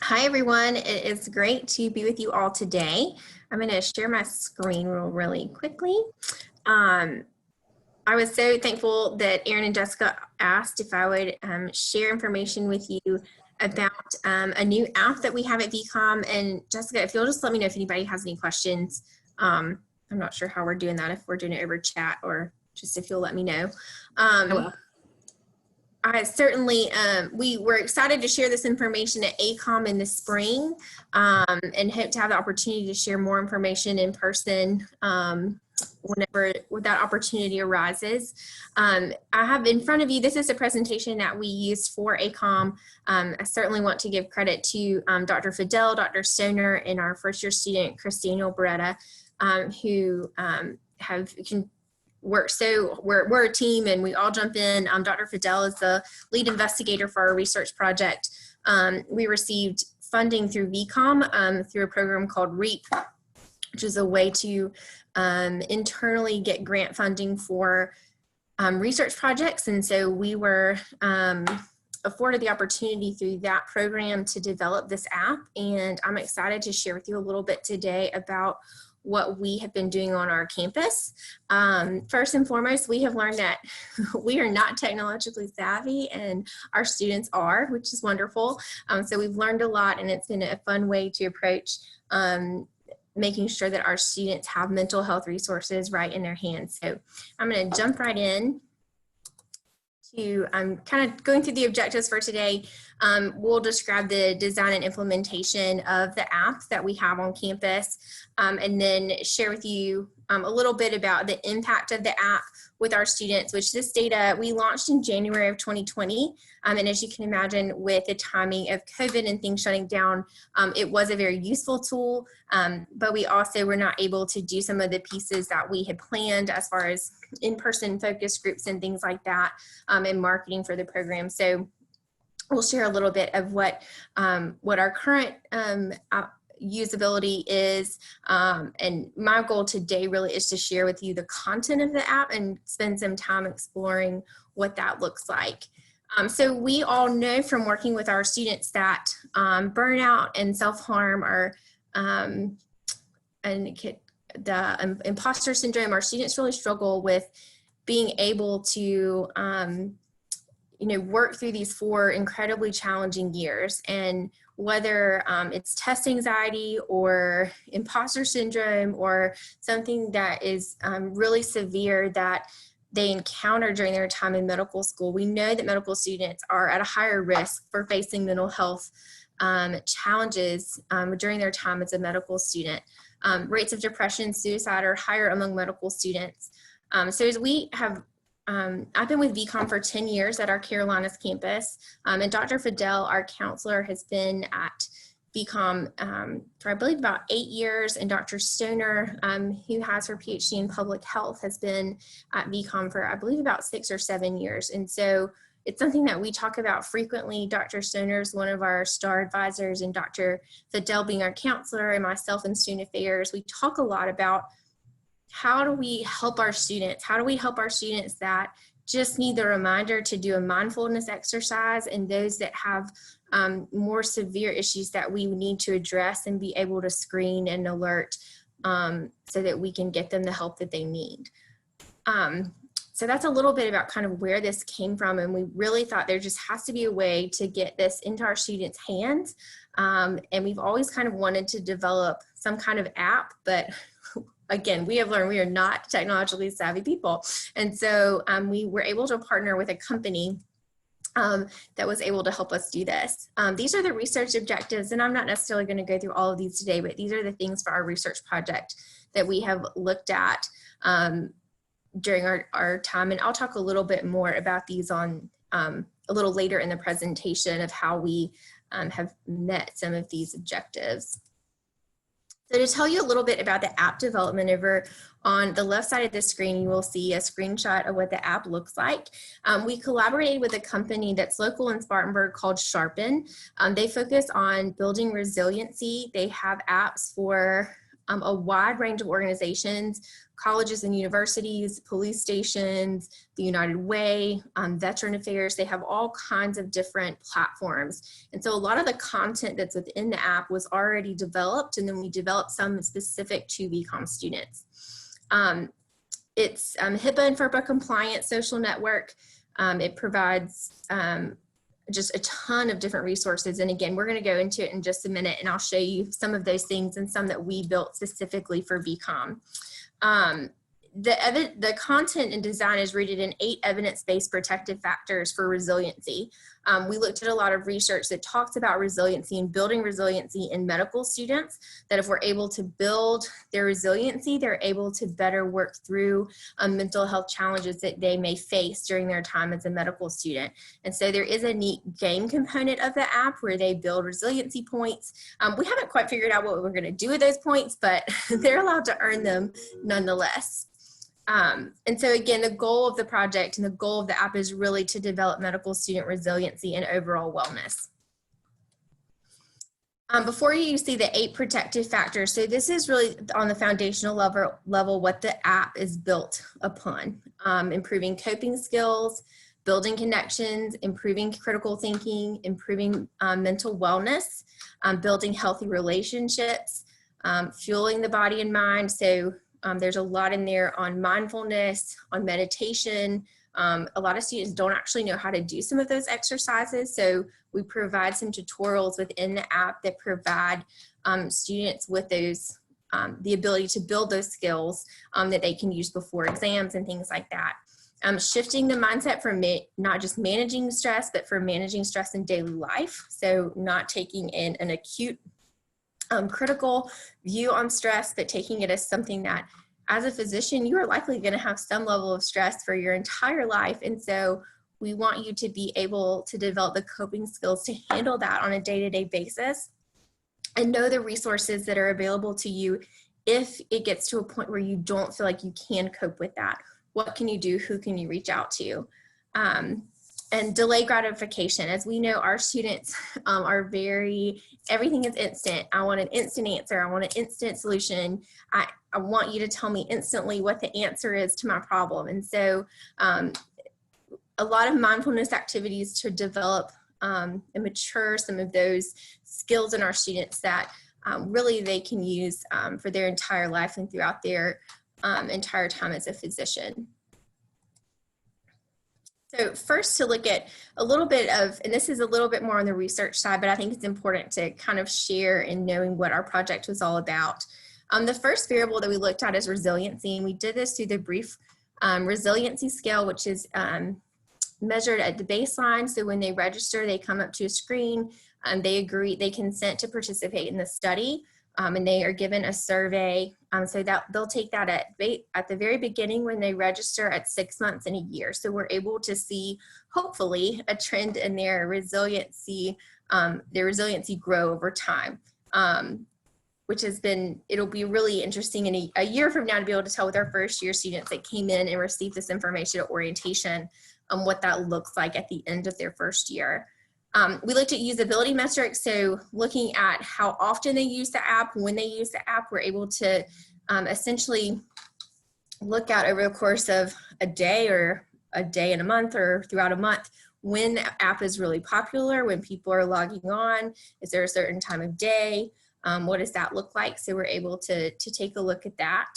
Hi everyone, it is great to be with you all today. I'm going to share my screen really quickly. I was so thankful that Erin and Jessica asked if I would share information with you about a new app that we have at VCOM. And Jessica, if you'll just let me know if anybody has any questions. I'm not sure how we're doing that, if we're doing it over chat or just if you'll let me know. I will. I certainly, we were excited to share this information at ACOM in the spring and hope to have the opportunity to share more information in person whenever that opportunity arises. I have in front of you, this is a presentation that we used for ACOM. I certainly want to give credit to Dr. Fidel, Dr. Stoner, and our first year student, Chris Daniel Beretta, who have work. So we're a team and we all jump in. Dr. Fidel is the lead investigator for our research project. We received funding through VCOM through a program called REAP, which is a way to internally get grant funding for research projects. And so we were afforded the opportunity through that program to develop this app. And I'm excited to share with you a little bit today about what we have been doing on our campus. First and foremost, we have learned that we are not technologically savvy and our students are, which is wonderful. So we've learned a lot and it's been a fun way to approach making sure that our students have mental health resources right in their hands. So I'm gonna jump right in to kind of going through the objectives for today. We'll describe the design and implementation of the app that we have on campus, and then share with you a little bit about the impact of the app with our students, which this data we launched in January of 2020. And as you can imagine, with the timing of COVID and things shutting down, it was a very useful tool, but we also were not able to do some of the pieces that we had planned as far as in-person focus groups and things like that, and marketing for the program. So we'll share a little bit of what our current usability is, and my goal today really is to share with you the content of the app and spend some time exploring what that looks like. So we all know from working with our students that burnout and self-harm are the imposter syndrome. Our students really struggle with being able to work through these 4 incredibly challenging years, and whether it's test anxiety or imposter syndrome or something that is really severe that they encounter during their time in medical school, we know that medical students are at a higher risk for facing mental health challenges during their time as a medical student. Rates of depression, suicide are higher among medical students. So as we have I've been with VCOM for 10 years at our Carolinas campus, and Dr. Fidel, our counselor, has been at VCOM for I believe about 8 years, and Dr. Stoner, who has her PhD in public health, has been at VCOM for I believe about 6 or 7 years. And so it's something that we talk about frequently. Dr. Stoner is one of our star advisors, and Dr. Fidel being our counselor, and myself in student affairs, we talk a lot about how do we help our students? How do we help our students that just need the reminder to do a mindfulness exercise, and those that have more severe issues that we need to address and be able to screen and alert so that we can get them the help that they need. So that's a little bit about kind of where this came from, and we really thought there just has to be a way to get this into our students' hands. And we've always kind of wanted to develop some kind of app, but again, we have learned we are not technologically savvy people. And so we were able to partner with a company that was able to help us do this. These are the research objectives, and I'm not necessarily going to go through all of these today, but these are the things for our research project that we have looked at during our time. And I'll talk a little bit more about these on a little later in the presentation of how we have met some of these objectives. So to tell you a little bit about the app development, over on the left side of the screen, you will see a screenshot of what the app looks like. We collaborated with a company that's local in Spartanburg called Sharpen. They focus on building resiliency. They have apps for a wide range of organizations, colleges and universities, police stations, the United Way, Veteran Affairs. They have all kinds of different platforms. And so a lot of the content that's within the app was already developed, and then we developed some specific to BCom students. It's HIPAA and FERPA compliant social network. It provides just a ton of different resources. And again, we're going to go into it in just a minute, and I'll show you some of those things and some that we built specifically for BCom. The content and design is rooted in 8 evidence-based protective factors for resiliency. We looked at a lot of research that talks about resiliency and building resiliency in medical students, that if we're able to build their resiliency, they're able to better work through mental health challenges that they may face during their time as a medical student. And so there is a neat game component of the app where they build resiliency points. We haven't quite figured out what we're going to do with those points, but they're allowed to earn them nonetheless. And so again, the goal of the project and the goal of the app is really to develop medical student resiliency and overall wellness. Before you see the 8 protective factors, so this is really on the foundational level what the app is built upon. Improving coping skills, building connections, improving critical thinking, improving mental wellness, building healthy relationships, fueling the body and mind. So there's a lot in there on mindfulness, on meditation. A lot of students don't actually know how to do some of those exercises. So we provide some tutorials within the app that provide students with those, the ability to build those skills that they can use before exams and things like that. Shifting the mindset from not just managing stress, but for managing stress in daily life. So not taking in an acute critical view on stress, but taking it as something that as a physician, you are likely going to have some level of stress for your entire life. And so we want you to be able to develop the coping skills to handle that on a day-to-day basis and know the resources that are available to you if it gets to a point where you don't feel like you can cope with that. What can you do? Who can you reach out to? And delay gratification. As we know, our students are everything is instant. I want an instant answer. I want an instant solution. I want you to tell me instantly what the answer is to my problem. And so a lot of mindfulness activities to develop and mature some of those skills in our students that really they can use for their entire life and throughout their entire time as a physician. So first to look at a little bit of, and this is a little bit more on the research side, but I think it's important to kind of share in knowing what our project was all about. The first variable that we looked at is resiliency, and we did this through the brief resiliency scale, which is measured at the baseline. So when they register, they come up to a screen, they consent to participate in the study. And they are given a survey, so that they'll take that at the very beginning when they register at 6 months and a year. So we're able to see, hopefully, a trend in their resiliency grow over time, which it'll be really interesting in a year from now to be able to tell with our first year students that came in and received this information at orientation, what that looks like at the end of their first year. We looked at usability metrics, so looking at how often they use the app, when they use the app, we're able to essentially look at over the course of a day or a day in a month or throughout a month when the app is really popular, when people are logging on, is there a certain time of day, what does that look like? So we're able to take a look at that.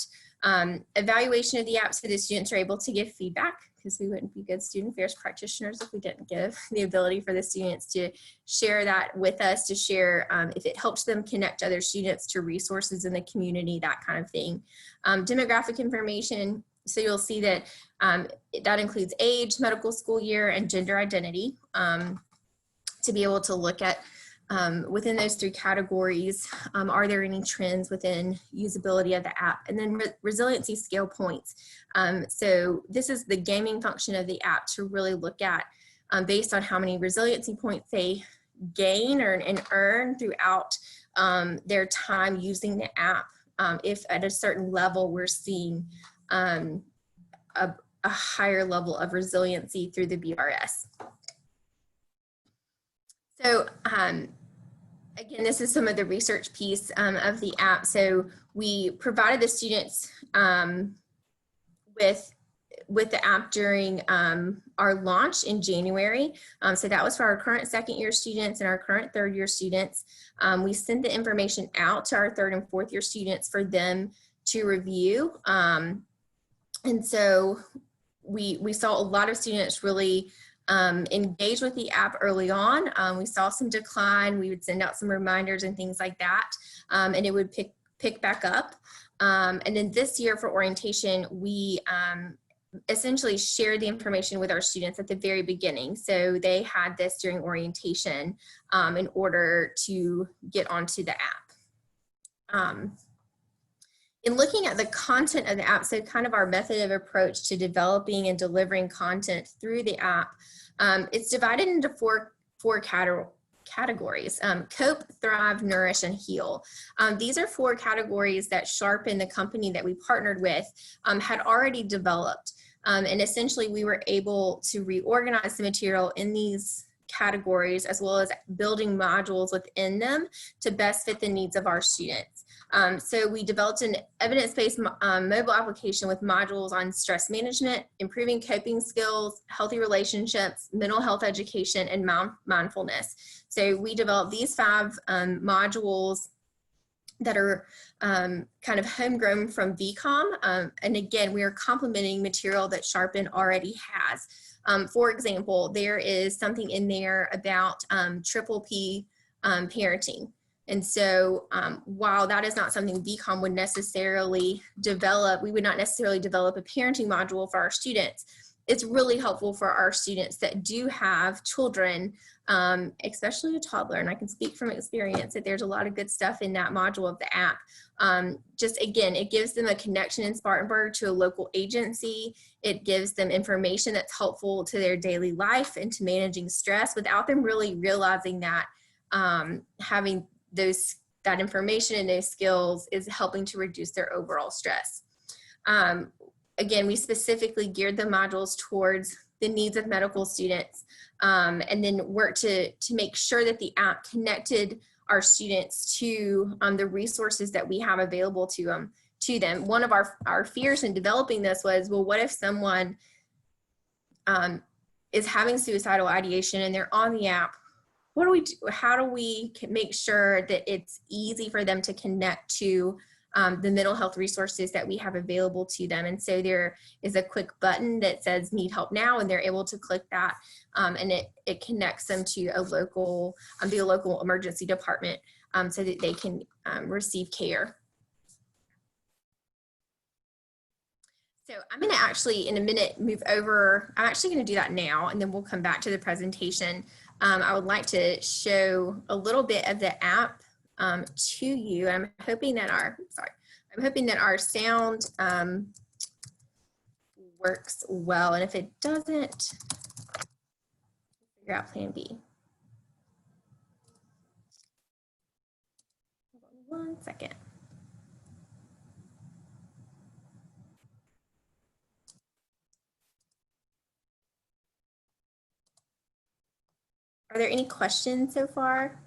Evaluation of the app, so the students are able to give feedback, because we wouldn't be good student affairs practitioners if we didn't give the ability for the students to share that with us, to share if it helps them connect other students to resources in the community, that kind of thing. Demographic information, so you'll see that that includes age, medical school year, and gender identity, to be able to look at within those 3 categories, are there any trends within usability of the app? And then resiliency scale points. So this is the gaming function of the app to really look at based on how many resiliency points they gain and earn throughout their time using the app. If at a certain level we're seeing a higher level of resiliency through the BRS. So again, this is some of the research piece of the app. So we provided the students with the app during our launch in January. So that was for our current second year students and our current third year students. We sent the information out to our third and fourth year students for them to review. And so we saw a lot of students really engage with the app early on. We saw some decline. We would send out some reminders and things like that, and it would pick back up. And then this year for orientation, we essentially shared the information with our students at the very beginning. So they had this during orientation in order to get onto the app. In looking at the content of the app, so kind of our method of approach to developing and delivering content through the app, it's divided into four categories: cope, thrive, nourish, and heal. These are four categories that Sharpen, the company that we partnered with, had already developed. And essentially we were able to reorganize the material in these categories, as well as building modules within them to best fit the needs of our students. So we developed an evidence-based mobile application with modules on stress management, improving coping skills, healthy relationships, mental health education, and mindfulness. So we developed these 5 modules that are kind of homegrown from VCOM. And again, we are complementing material that Sharpen already has. For example, there is something in there about triple P parenting. And so while that is not something VCOM would necessarily develop, we would not necessarily develop a parenting module for our students. It's really helpful for our students that do have children, especially a toddler, and I can speak from experience that there's a lot of good stuff in that module of the app. Just again, it gives them a connection in Spartanburg to a local agency. It gives them information that's helpful to their daily life and to managing stress without them really realizing that having that information and those skills is helping to reduce their overall stress. Again, we specifically geared the modules towards the needs of medical students, and then worked to make sure that the app connected our students to the resources that we have available to them. One of our fears in developing this was, well, what if someone is having suicidal ideation and they're on the app? What do we do? How do we make sure that it's easy for them to connect to the mental health resources that we have available to them? And so there is a quick button that says need help now, and they're able to click that, and it connects them to a local emergency department so that they can receive care. So I'm going to actually in a minute move over. I'm actually going to do that now, and then we'll come back to the presentation. I would like to show a little bit of the app to you. I'm hoping that our sound works well, and if it doesn't, figure out plan B. Hold on 1 second. Are there any questions so far?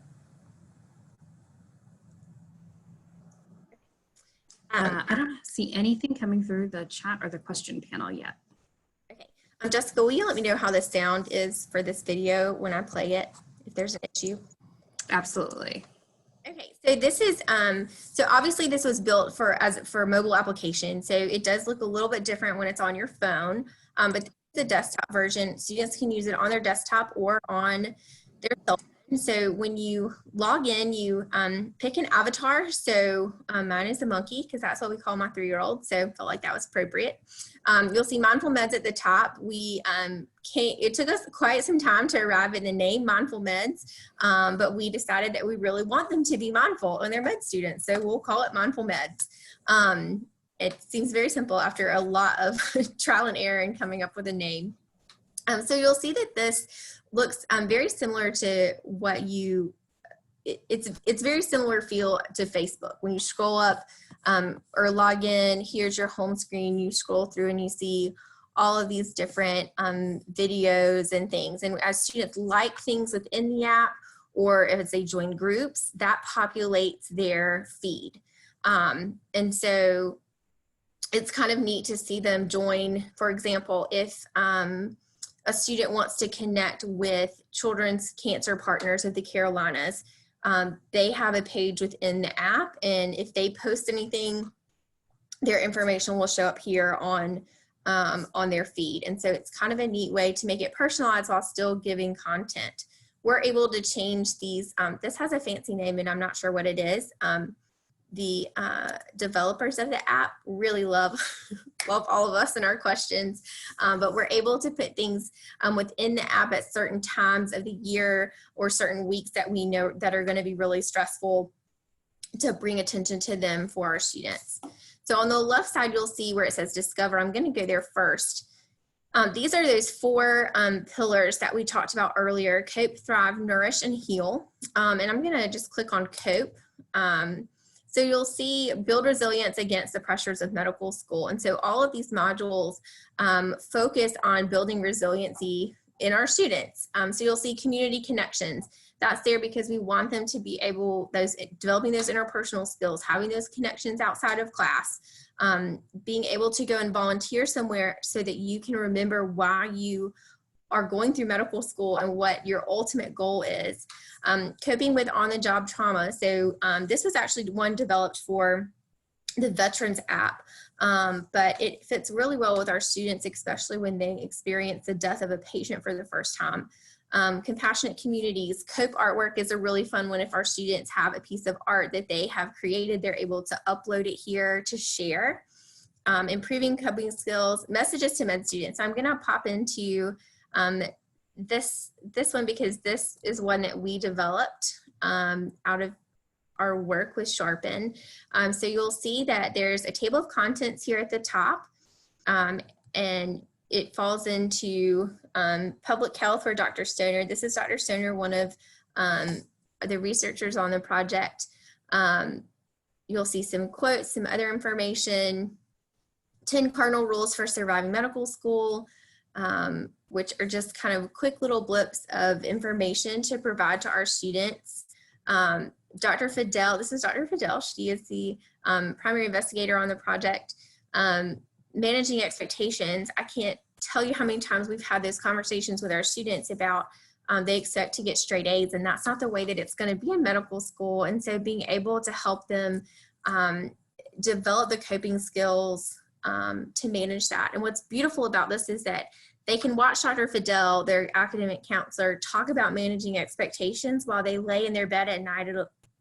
I don't see anything coming through the chat or the question panel yet. Okay, Jessica, will you let me know how the sound is for this video when I play it, if there's an issue? Absolutely. Okay, so this is, so obviously this was built for mobile application, so it does look a little bit different when it's on your phone, but the desktop version, students can use it on their desktop or on their cell phone. So when you log in, you pick an avatar. So mine is a monkey because that's what we call my 3-year-old. So I felt like that was appropriate. You'll see Mindful Meds at the top. It took us quite some time to arrive at the name Mindful Meds, but we decided that we really want them to be mindful and they're med students. So we'll call it Mindful Meds. It seems very simple after a lot of trial and error and coming up with a name. So you'll see that this looks very similar to what it's very similar feel to Facebook. When you scroll up or log in, here's your home screen, you scroll through and you see all of these different videos and things. And as students like things within the app, or if they join groups, that populates their feed. And so it's kind of neat to see them join. For example, if a student wants to connect with Children's Cancer Partners of the Carolinas, they have a page within the app, and if they post anything, their information will show up here on their feed. And so it's kind of a neat way to make it personalized while still giving content. We're able to change these. This has a fancy name, and I'm not sure what it is. The developers of the app really love all of us and our questions, but we're able to put things within the app at certain times of the year or certain weeks that we know that are going to be really stressful, to bring attention to them for our students. So on the left side, you'll see where it says Discover. I'm going to go there first. These are those 4 pillars that we talked about earlier: Cope, Thrive, Nourish, and Heal. And I'm going to just click on Cope. So you'll see Build Resilience Against the Pressures of Medical School. And so all of these modules focus on building resiliency in our students. So you'll see Community Connections. That's there because we want them to be able, developing those interpersonal skills, having those connections outside of class, being able to go and volunteer somewhere so that you can remember why you are going through medical school and what your ultimate goal is. Coping with on-the-job trauma. So this was actually one developed for the Veterans app, but it fits really well with our students, especially when they experience the death of a patient for the first time. Compassionate communities. Cope artwork is a really fun one. If our students have a piece of art that they have created, they're able to upload it here to share. Improving coping skills. Messages to med students. I'm going to pop into this one because this is one that we developed out of our work with Sharpen. So you'll see that there's a table of contents here at the top, and it falls into public health for Dr. Stoner. This is Dr. Stoner, one of the researchers on the project. You'll see some quotes, some other information, 10 cardinal rules for surviving medical school, which are just kind of quick little blips of information to provide to our students. Dr. Fidel, this is Dr. Fidel. She is the primary investigator on the project. Managing expectations. I can't tell you how many times we've had those conversations with our students about they expect to get straight A's, and that's not the way that it's going to be in medical school. And so being able to help them develop the coping skills to manage that. And what's beautiful about this is that they can watch Dr. Fidel, their academic counselor, talk about managing expectations while they lay in their bed at night,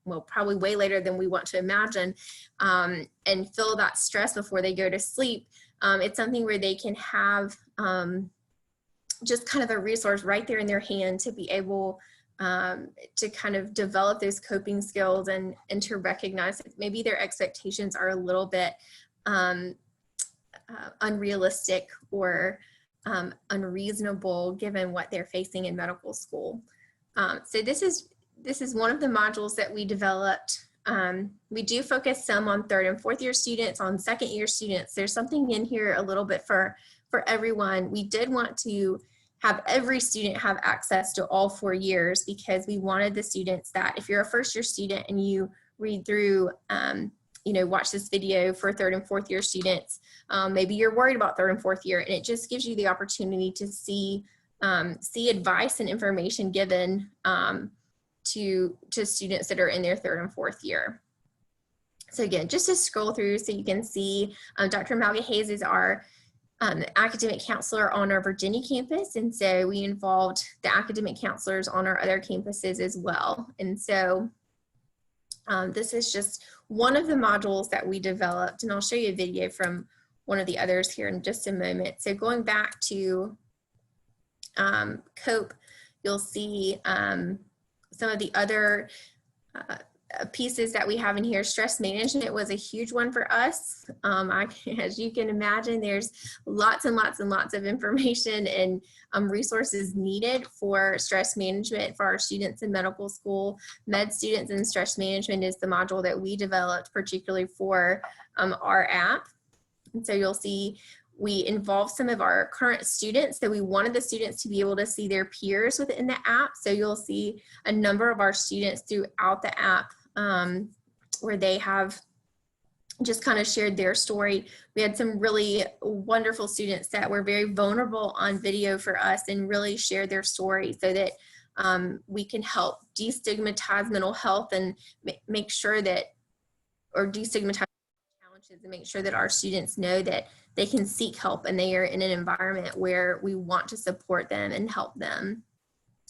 well, probably way later than we want to imagine, and feel that stress before they go to sleep. It's something where they can have just kind of a resource right there in their hand to be able to kind of develop those coping skills and to recognize that maybe their expectations are a little bit unrealistic or unreasonable given what they're facing in medical school. So this is one of the modules that we developed. We do focus some on 3rd and 4th year students, on 2nd year students. There's something in here a little bit for everyone. We did want to have every student have access to all 4 years because we wanted the students that if you're a 1st year student and you read through, watch this video for 3rd and 4th year students, maybe you're worried about 3rd and 4th year, and it just gives you the opportunity to see advice and information given to students that are in their 3rd and 4th year. So again, just to scroll through so you can see, Dr. Malga Hayes is our academic counselor on our Virginia campus, and so we involved the academic counselors on our other campuses as well. And so this is just one of the modules that we developed, and I'll show you a video from one of the others here in just a moment. So going back to COPE, you'll see some of the other pieces that we have in here. Stress management was a huge one for us. As you can imagine, there's lots and lots and lots of information and resources needed for stress management for our students in medical school. Med students and stress management is the module that we developed particularly for our app. And so you'll see We involved some of our current students, so we wanted the students to be able to see their peers within the app. So you'll see a number of our students throughout the app where they have just kind of shared their story. We had some really wonderful students that were very vulnerable on video for us and really shared their story so that we can help destigmatize mental health and make sure that, or destigmatize challenges and make sure that our students know that they can seek help and they are in an environment where we want to support them and help them.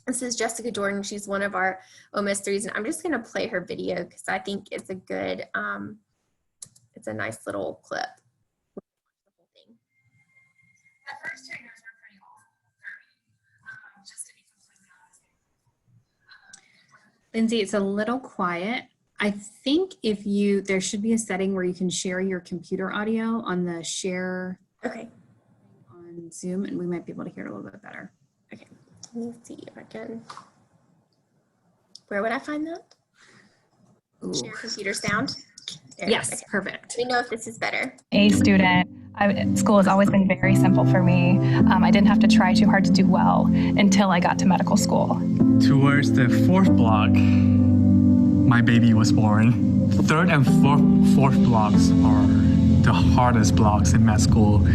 This is Jessica Jordan. She's one of our OMS3s, and I'm just going to play her video because I think it's a good, it's a nice little clip. The first 2 years were pretty awful for me, just to be completely honest. Lindsay, it's a little quiet. I think there should be a setting where you can share your computer audio on the share on Zoom, and we might be able to hear it a little bit better. Okay, let me see if I can. Where would I find that? Ooh. Share computer sound? There, yes, okay. Perfect. Let me know if this is better. A student, school has always been very simple for me. I didn't have to try too hard to do well until I got to medical school. Towards the 4th block, my baby was born. 3rd and 4th blocks are the hardest blocks in med school.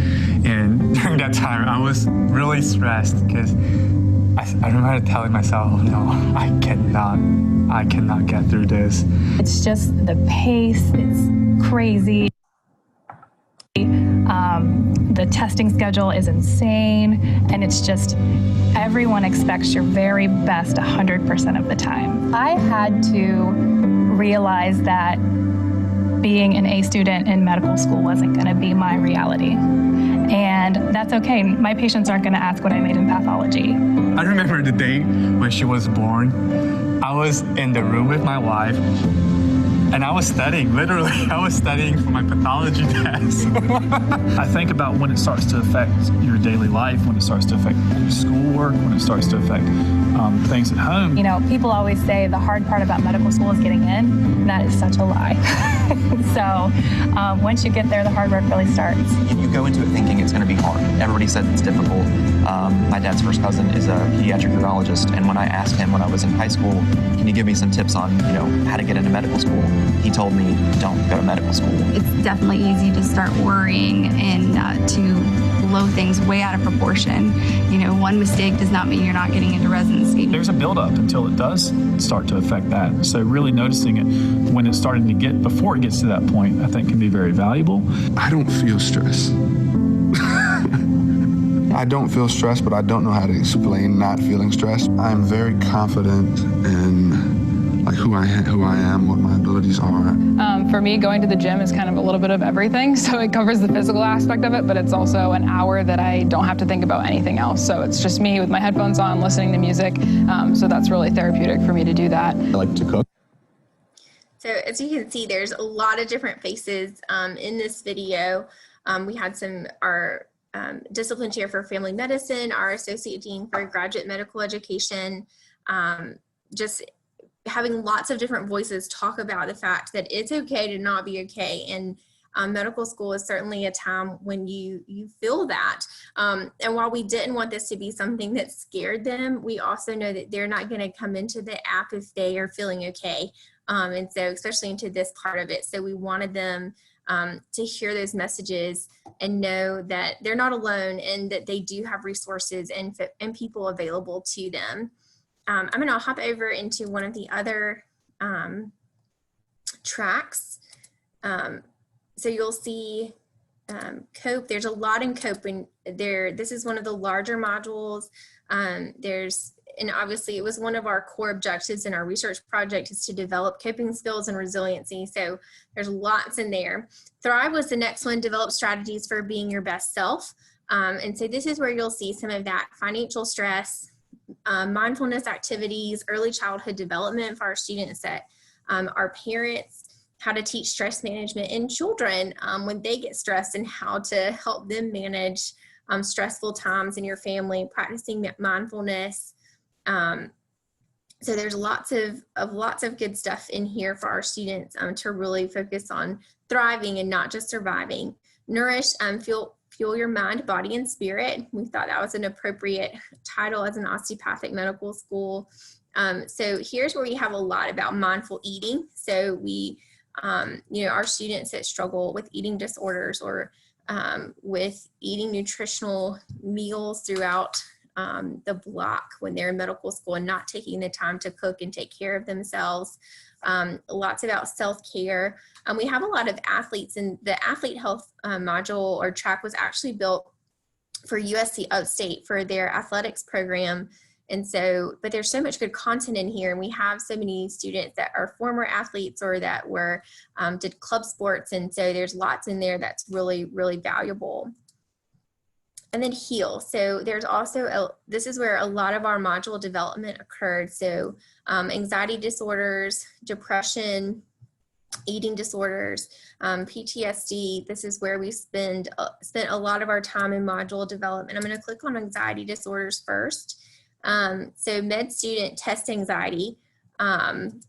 And during that time, I was really stressed because I remember telling myself, no, I cannot get through this. It's just the pace, it's crazy. The testing schedule is insane, and it's just everyone expects your very best 100% of the time. I had to realize that being an A student in medical school wasn't going to be my reality. And that's okay. My patients aren't going to ask what I made in pathology. I remember the day when she was born. I was in the room with my wife, and I was studying, literally. I was studying for my pathology test. I think about when it starts to affect your daily life, when it starts to affect your schoolwork, when it starts to affect things at home. You know, people always say the hard part about medical school is getting in, and that is such a lie. So once you get there, the hard work really starts. You go into it thinking it's going to be hard. Everybody said it's difficult. My dad's first cousin is a pediatric urologist, and when I asked him when I was in high school, can you give me some tips on, how to get into medical school? He told me, don't go to medical school. It's definitely easy to start worrying and to blow things way out of proportion. One mistake does not mean you're not getting into residency. There's a buildup until it does start to affect that. So really noticing it when it's starting to before it gets to that point, I think can be very valuable. I don't feel stress. I don't feel stressed, but I don't know how to explain not feeling stressed. I'm very confident in who I am, what my abilities are. For me, going to the gym is kind of a little bit of everything. So it covers the physical aspect of it, but it's also an hour that I don't have to think about anything else. So it's just me with my headphones on, listening to music. So that's really therapeutic for me to do that. I like to cook. So as you can see, there's a lot of different faces in this video. We had our discipline chair for family medicine, our associate dean for graduate medical education, just having lots of different voices talk about the fact that it's okay to not be okay. And medical school is certainly a time when you feel that. And while we didn't want this to be something that scared them, we also know that they're not going to come into the app if they are feeling okay. And so especially into this part of it. So we wanted them to hear those messages and know that they're not alone and that they do have resources and people available to them. I'm going to hop over into one of the other tracks. So you'll see COPE. There's a lot in COPE there. This is one of the larger modules. And obviously it was one of our core objectives in our research project is to develop coping skills and resiliency. So there's lots in there. Thrive was the next one, develop strategies for being your best self. And so this is where you'll see some of that financial stress, mindfulness activities, early childhood development for our students that our parents, how to teach stress management in children when they get stressed and how to help them manage stressful times in your family, practicing mindfulness. So there's lots of good stuff in here for our students to really focus on thriving and not just surviving. Nourish, Fuel Your Mind, Body, and Spirit. We thought that was an appropriate title as an osteopathic medical school. So here's where we have a lot about mindful eating. So we, our students that struggle with eating disorders or with eating nutritional meals throughout the block when they're in medical school and not taking the time to cook and take care of themselves. Lots about self-care. We have a lot of athletes, and the athlete health module or track was actually built for USC Upstate for their athletics program. And so, but there's so much good content in here, and we have so many students that are former athletes or that were did club sports, and so there's lots in there that's really, really valuable. And then heal. So there's also, this is where a lot of our module development occurred. So anxiety disorders, depression, eating disorders, PTSD. This is where we spent a lot of our time in module development. I'm going to click on anxiety disorders first. So med student test anxiety and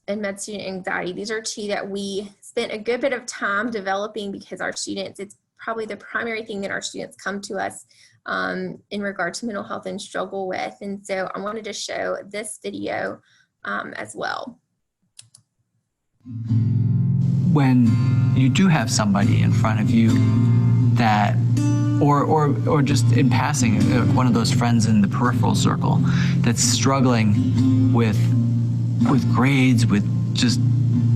med student anxiety. These are two that we spent a good bit of time developing because our students, it's probably the primary thing that our students come to us in regard to mental health and struggle with. And so I wanted to show this video as well. When you do have somebody in front of you that, or just in passing, one of those friends in the peripheral circle that's struggling with grades, with just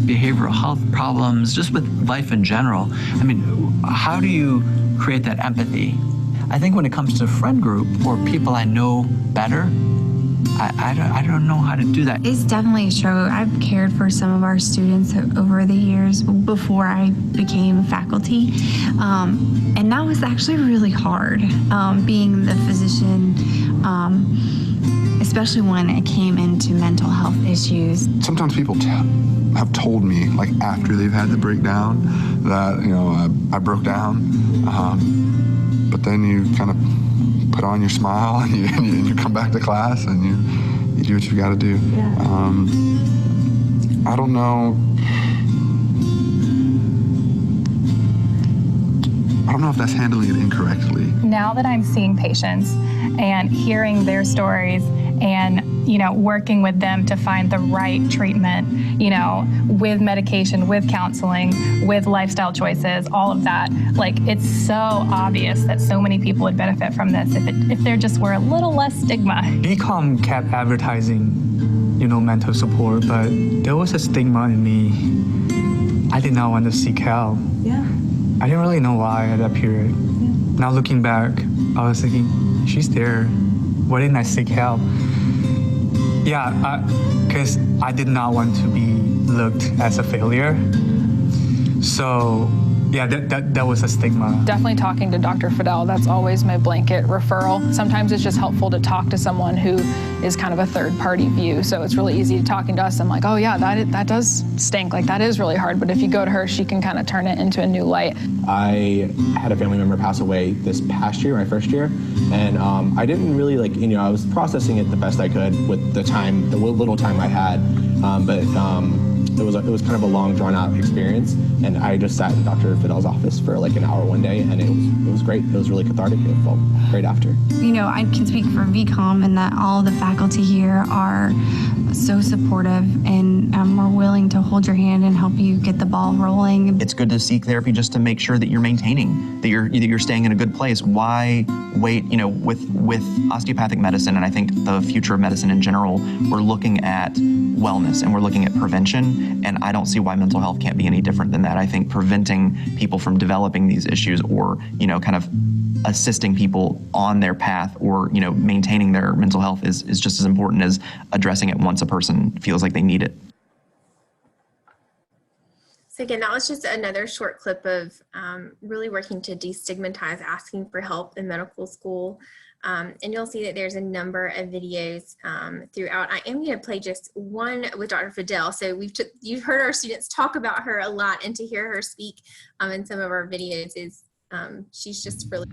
behavioral health problems, just with life in general. I mean, how do you create that empathy? I think when it comes to a friend group or people I know better, I don't know how to do that. It's definitely a struggle. I've cared for some of our students over the years before I became faculty. And that was actually really hard, being the physician, especially when it came into mental health issues. Sometimes people have told me, like after they've had the breakdown, that, you know, I broke down. But then you kind of put on your smile and you come back to class and you do what you got to do. Yeah. I don't know. I don't know if that's handling it incorrectly. Now that I'm seeing patients and hearing their stories and, working with them to find the right treatment, with medication, with counseling, with lifestyle choices, all of that, like, it's so obvious that so many people would benefit from this if there just were a little less stigma. BCom kept advertising, mental support, but there was a stigma in me. I did not want to seek help. Yeah. I didn't really know why at that period. Yeah. Now looking back, I was thinking, she's there. Why didn't I seek help? Yeah, because I did not want to be looked as a failure. So yeah, that was a stigma. Definitely talking to Dr. Fidel, that's always my blanket referral. Sometimes it's just helpful to talk to someone who is kind of a third-party view. So it's really easy talking to us. I'm like, oh yeah, that does stink. Like, that is really hard. But if you go to her, she can kind of turn it into a new light. I had a family member pass away this past year, my first year, and I didn't really I was processing it the best I could with the little time I had, but it was kind of a long, drawn-out experience, and I just sat in Dr. Fidel's office for like an hour one day, and it was great. It was really cathartic. It felt great after. I can speak for VCOM in that all the faculty here are so supportive and are willing to hold your hand and help you get the ball rolling. It's good to seek therapy just to make sure that you're maintaining, that you're staying in a good place. Why wait? With osteopathic medicine, and I think the future of medicine in general, we're looking at wellness and we're looking at prevention, and I don't see why mental health can't be any different than that. I think preventing people from developing these issues, or kind of assisting people on their path, or maintaining their mental health is just as important as addressing it once a person feels like they need it. So again, that was just another short clip of really working to destigmatize asking for help in medical school. And you'll see that there's a number of videos throughout. I am going to play just one with Dr. Fidel. So you've heard our students talk about her a lot, and to hear her speak in some of our videos is she's just really...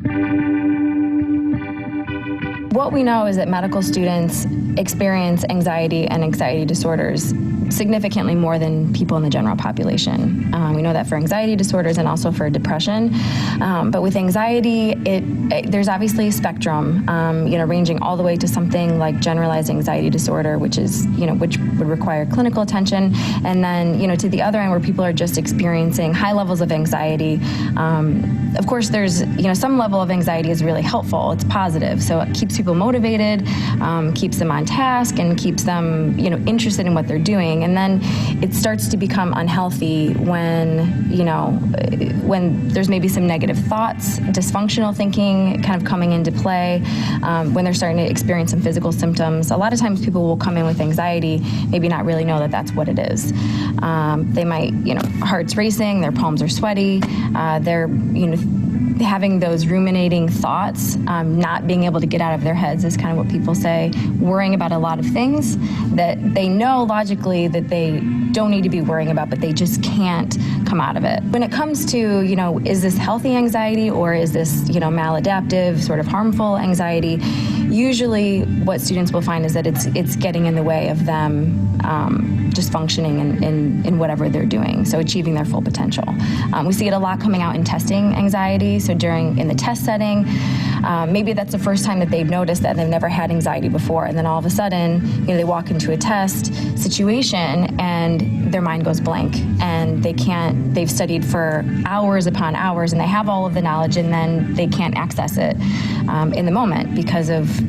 What we know is that medical students experience anxiety and anxiety disorders significantly more than people in the general population. We know that for anxiety disorders and also for depression. But with anxiety, there's obviously a spectrum, ranging all the way to something like generalized anxiety disorder, which would require clinical attention. And then, to the other end where people are just experiencing high levels of anxiety. Of course, there's, some level of anxiety is really helpful. It's positive. So it keeps people motivated, keeps them on task, and keeps them, interested in what they're doing. And then it starts to become unhealthy when there's maybe some negative thoughts, dysfunctional thinking kind of coming into play, when they're starting to experience some physical symptoms. A lot of times people will come in with anxiety, maybe not really know that that's what it is. They might, heart's racing, their palms are sweaty, they're, having those ruminating thoughts, not being able to get out of their heads is kind of what people say, worrying about a lot of things that they know logically that they don't need to be worrying about, but they just can't come out of it. When it comes to, is this healthy anxiety or is this, maladaptive, sort of harmful anxiety, usually what students will find is that it's getting in the way of them just functioning in whatever they're doing, so achieving their full potential. We see it a lot coming out in testing anxiety, so in the test setting, maybe that's the first time that they've noticed that they've never had anxiety before, and then all of a sudden, they walk into a test situation and their mind goes blank, and they've studied for hours upon hours, and they have all of the knowledge, and then they can't access it in the moment because of,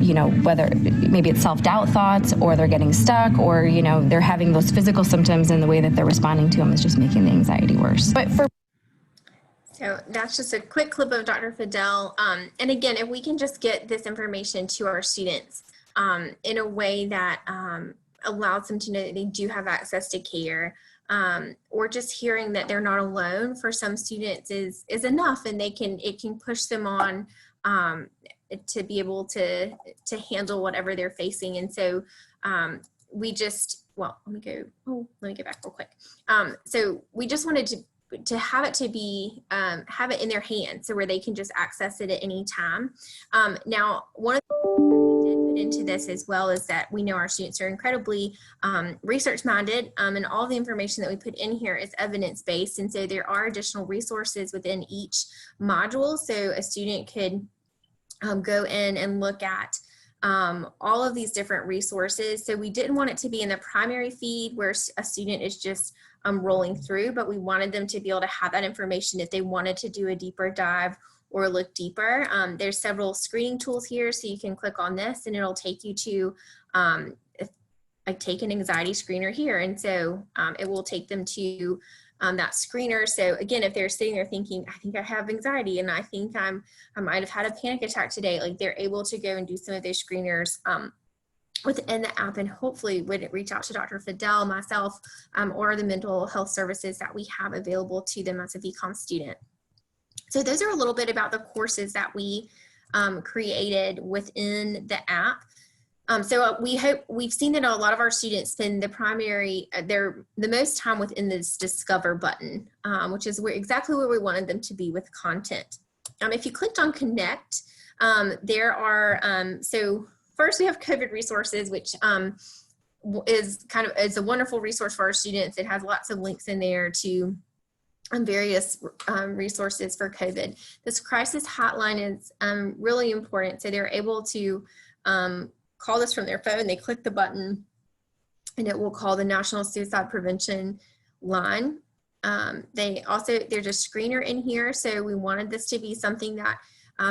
whether maybe it's self-doubt thoughts, or they're getting stuck, or, they're having those physical symptoms, and the way that they're responding to them is just making the anxiety worse. So that's just a quick clip of Dr. Fidel. And again, if we can just get this information to our students in a way that allows them to know that they do have access to care, or just hearing that they're not alone for some students is enough, and it can push them on to be able to handle whatever they're facing. And so let me get back real quick. So we just wanted to have it have it in their hands, so where they can just access it at any time. Now, one of the things we did put into this as well is that we know our students are incredibly research minded, and all the information that we put in here is evidence based, and so there are additional resources within each module, so a student could go in and look at all of these different resources. So we didn't want it to be in the primary feed where a student is just rolling through, but we wanted them to be able to have that information if they wanted to do a deeper dive or look deeper. There's several screening tools here, so you can click on this and it'll take you to take an anxiety screener here, and so it will take them to that screener. So again, if they're sitting there thinking, I think I have anxiety and I think I might have had a panic attack today, like they're able to go and do some of those screeners within the app, and hopefully would reach out to Dr. Fidel, myself, or the mental health services that we have available to them as a VCOM student. So those are a little bit about the courses that we created within the app. So we've seen that a lot of our students spend the most time within this discover button, which is exactly where we wanted them to be with content. If you clicked on connect, there are, so first we have COVID resources, which is a wonderful resource for our students. It has lots of links in there to various resources for COVID. This crisis hotline is really important. So they're able to call this from their phone. They click the button and it will call the National Suicide Prevention line. There's a screener in here. So we wanted this to be something that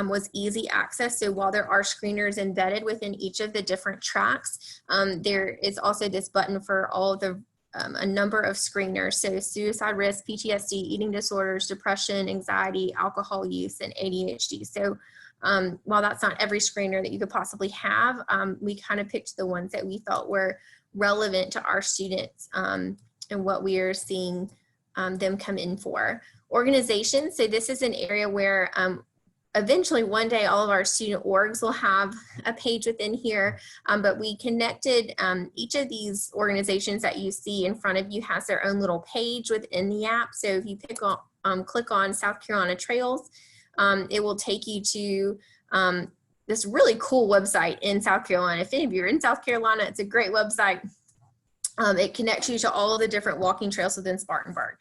was easy access. So while there are screeners embedded within each of the different tracks, there is also this button for all of the a number of screeners. So suicide risk, PTSD, eating disorders, depression, anxiety, alcohol use, and ADHD. So while that's not every screener that you could possibly have, we kind of picked the ones that we thought were relevant to our students and what we are seeing them come in for. Organization, so this is an area where eventually one day all of our student orgs will have a page within here, but we connected each of these organizations that you see in front of you has their own little page within the app. So if you click on South Carolina Trails, it will take you to this really cool website in South Carolina. If any of you are in South Carolina, it's a great website. It connects you to all of the different walking trails within Spartanburg,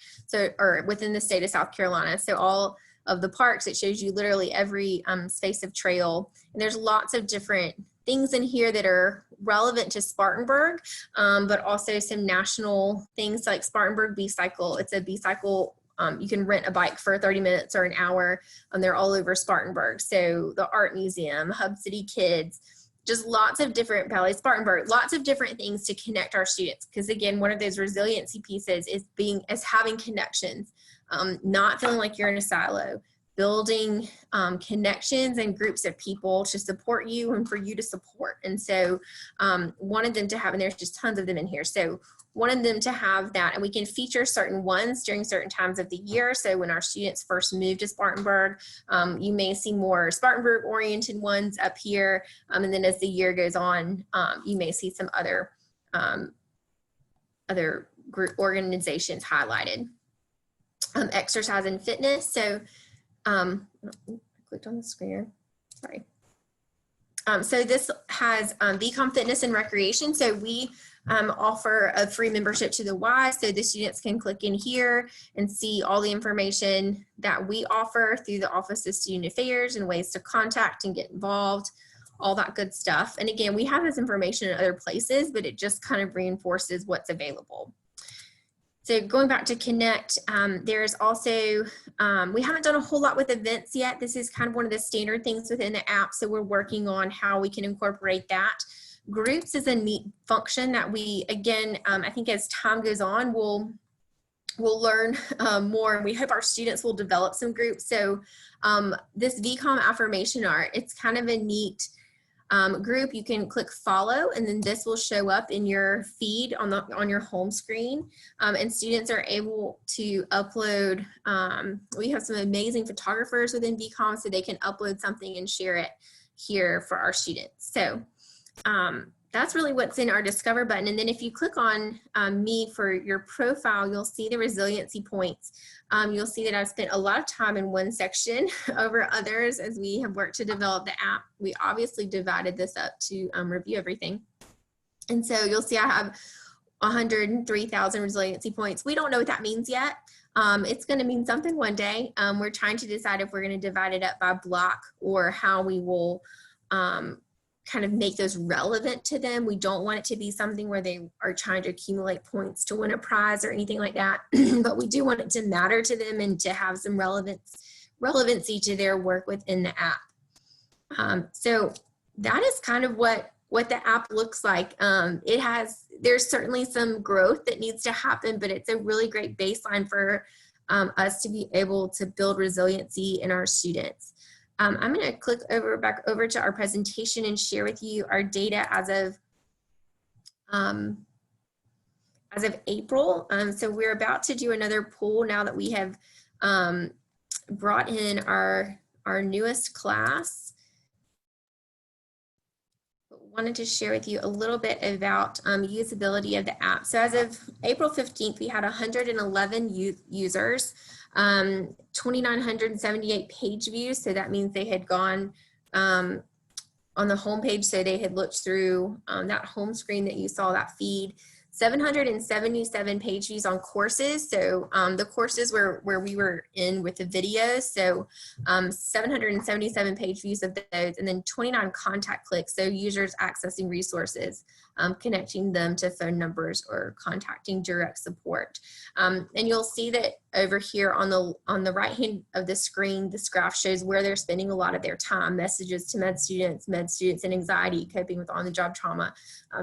or within the state of South Carolina. So all of the parks, it shows you literally every space of trail. And there's lots of different things in here that are relevant to Spartanburg, but also some national things like Spartanburg B-Cycle. It's a B-Cycle. You can rent a bike for 30 minutes or an hour. They're all over Spartanburg. So the Art Museum, Hub City Kids, just lots of different, Ballet Spartanburg, lots of different things to connect our students. Because again, one of those resiliency pieces is having connections, not feeling like you're in a silo, building connections and groups of people to support you and for you to support. And so wanted them to have, and there's just tons of them in here. So wanted them to have that, and we can feature certain ones during certain times of the year. So when our students first move to Spartanburg, you may see more Spartanburg oriented ones up here. And then as the year goes on, you may see some other group organizations highlighted. Exercise and fitness. So I clicked on the screen, sorry. So this has VCOM Fitness and Recreation. So we offer a free membership to the Y, so the students can click in here and see all the information that we offer through the Office of Student Affairs and ways to contact and get involved, all that good stuff. And again, we have this information in other places, but it just kind of reinforces what's available. So going back to Connect, there's also, we haven't done a whole lot with events yet. This is kind of one of the standard things within the app, so we're working on how we can incorporate that. Groups is a neat function that we, again, I think as time goes on, we'll learn more, and we hope our students will develop some groups. So this VCOM affirmation art, it's kind of a neat group. You can click follow, and then this will show up in your feed on your home screen, and students are able to upload. We have some amazing photographers within VCOM, so they can upload something and share it here for our students. So that's really what's in our Discover button. And then if you click on me for your profile, you'll see the resiliency points. You'll see that I've spent a lot of time in one section over others as we have worked to develop the app. We obviously divided this up to review everything. And so you'll see I have 103,000 resiliency points. We don't know what that means yet. It's going to mean something one day. We're trying to decide if we're going to divide it up by block or how we will kind of make those relevant to them. We don't want it to be something where they are trying to accumulate points to win a prize or anything like that, but we do want it to matter to them and to have some relevancy to their work within the app. So that is kind of what the app looks like. There's certainly some growth that needs to happen, but it's a really great baseline for us to be able to build resiliency in our students. I'm going to click back over to our presentation and share with you our data as of April. So we're about to do another poll now that we have brought in our newest class. Wanted to share with you a little bit about usability of the app. So as of April 15th, we had 111 users, 2,978 page views. So that means they had gone on the home page. So they had looked through that home screen that you saw, that feed. 777 page views on courses. So the courses where we were in with the videos. So 777 page views of those, and then 29 contact clicks. So users accessing resources, connecting them to phone numbers or contacting direct support. And you'll see that over here on the right hand of the screen, this graph shows where they're spending a lot of their time: messages to med students and anxiety, coping with on-the-job trauma.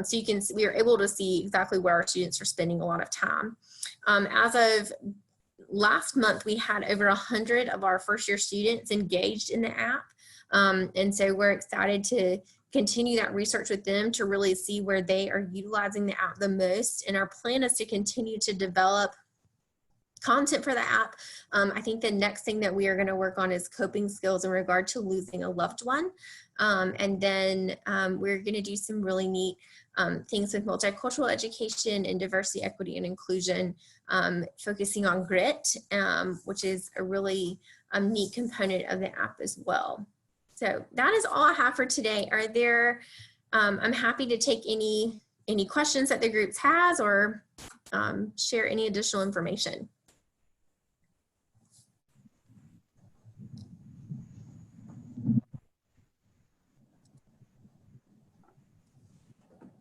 So you can see, we are able to see exactly where our students are spending a lot of time. As of last month, we had over 100 of our first year students engaged in the app. And so we're excited to continue that research with them to really see where they are utilizing the app the most. And our plan is to continue to develop content for the app. I think the next thing that we are going to work on is coping skills in regard to losing a loved one. And then we're going to do some really neat things with multicultural education and diversity, equity, and inclusion, focusing on grit, which is a really neat component of the app as well. So that is all I have for today. I'm happy to take any any questions that the groups has, or share any additional information.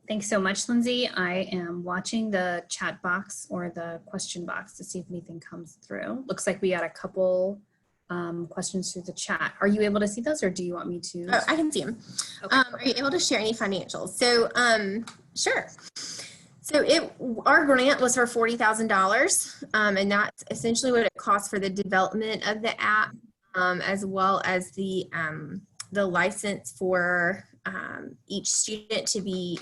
Thanks so much, Lindsay. I am watching the chat box or the question box to see if anything comes through. Looks like we got a couple questions through the chat. Are you able to see those, or do you want me to? Oh, I can see them. Okay. Are you able to share any financials? So, sure. So our grant was for $40,000, and that's essentially what it costs for the development of the app, as well as the license for each student to be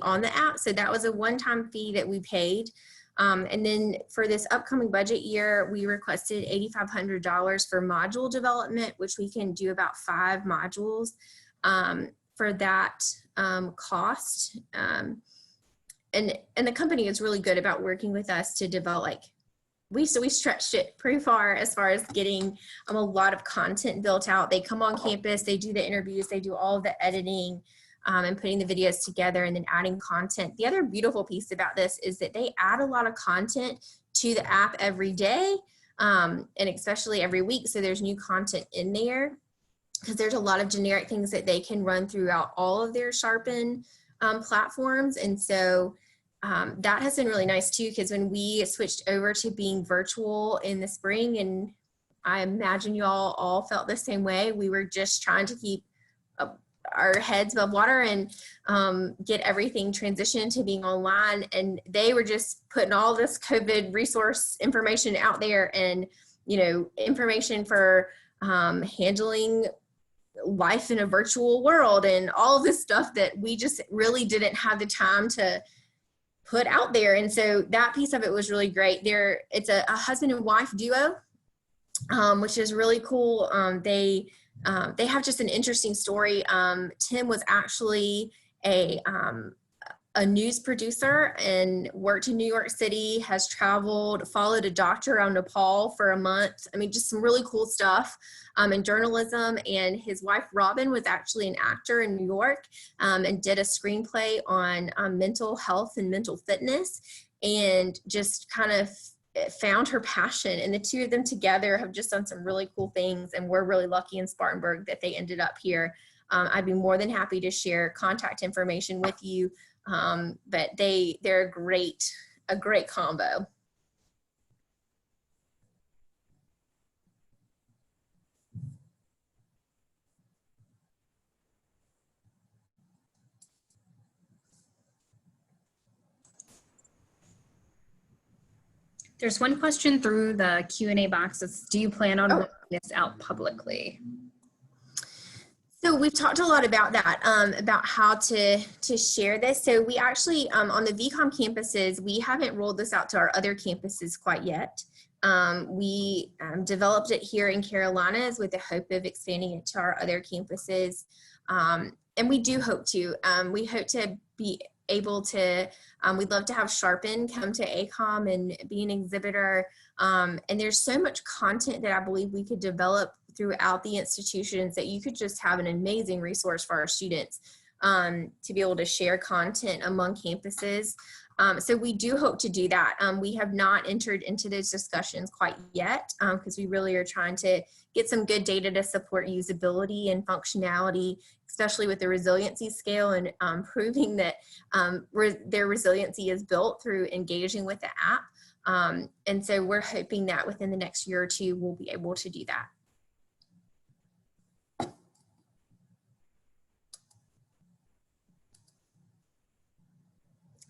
on the app. So that was a one-time fee that we paid. And then for this upcoming budget year, we requested $8,500 for module development, which we can do about 5 modules for that cost. And the company is really good about working with us to develop, like, we stretched it pretty far as getting a lot of content built out. They come on campus, they do the interviews, they do all of the editing, and putting the videos together, and then adding content. The other beautiful piece about this is that they add a lot of content to the app every day, and especially every week. So there's new content in there, because there's a lot of generic things that they can run throughout all of their Sharpen platforms. And so that has been really nice too, because when we switched over to being virtual in the spring, and I imagine you all felt the same way, we were just trying to keep our heads above water and get everything transitioned to being online. And they were just putting all this COVID resource information out there, and, you know, information for handling life in a virtual world, and all of this stuff that we just really didn't have the time to put out there. And so that piece of it was really great. It's a husband and wife duo, which is really cool. They have just an interesting story. Tim was actually a news producer and worked in New York City, has traveled, followed a doctor around Nepal for a month. I mean, just some really cool stuff in journalism. And his wife, Robin, was actually an actor in New York, and did a screenplay on mental health and mental fitness, and just kind of found her passion. And the two of them together have just done some really cool things. And we're really lucky in Spartanburg that they ended up here. I'd be more than happy to share contact information with you. But they're a great combo. There's one question through the Q&A boxes. Do you plan on rolling this out publicly? So we've talked a lot about that, about how to share this. So we actually, on the VCOM campuses, we haven't rolled this out to our other campuses quite yet. We developed it here in Carolinas with the hope of expanding it to our other campuses. And we do hope to. We hope to be able to, we'd love to have Sharpen come to ACOM and be an exhibitor. And there's so much content that I believe we could develop throughout the institutions that you could just have an amazing resource for our students to be able to share content among campuses. So we do hope to do that. We have not entered into those discussions quite yet, because we really are trying to get some good data to support usability and functionality, especially with the resiliency scale, and proving that their resiliency is built through engaging with the app. And so we're hoping that within the next year or two, we'll be able to do that.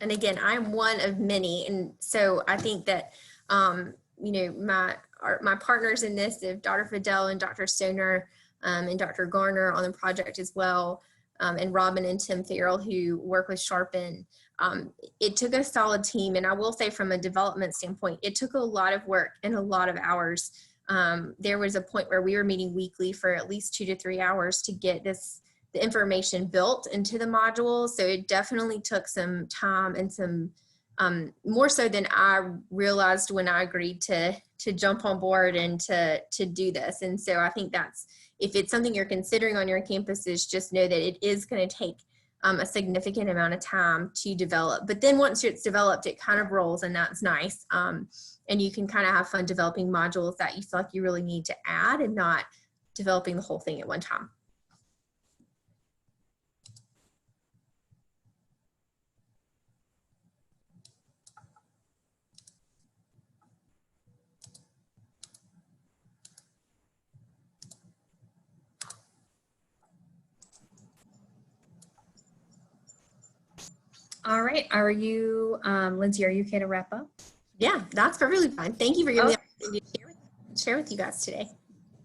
And again, I'm one of many. And so I think that, you know, my partners in this, if Dr. Fidel and Dr. Stoner and Dr. Garner on the project as well, and Robin and Tim Farrell who work with Sharpen, it took a solid team. And I will say from a development standpoint, it took a lot of work and a lot of hours. There was a point where we were meeting weekly for at least 2 to 3 hours to get the information built into the modules. So it definitely took some time and some more so than I realized when I agreed to jump on board and to do this. And so I think that's, if it's something you're considering on your campuses, just know that it is going to take a significant amount of time to develop. But then once it's developed, it kind of rolls, and that's nice. And you can kind of have fun developing modules that you feel like you really need to add and not developing the whole thing at one time. All right, are you, Lindsay, are you okay to wrap up? Yeah, that's perfectly fine. Thank you for giving me the opportunity to share with you guys today.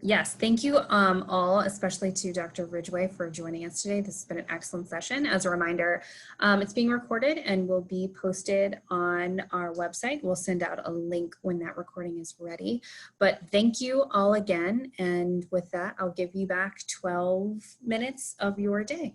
Yes, thank you all, especially to Dr. Ridgway for joining us today. This has been an excellent session. As a reminder, it's being recorded and will be posted on our website. We'll send out a link when that recording is ready. But thank you all again. And with that, I'll give you back 12 minutes of your day.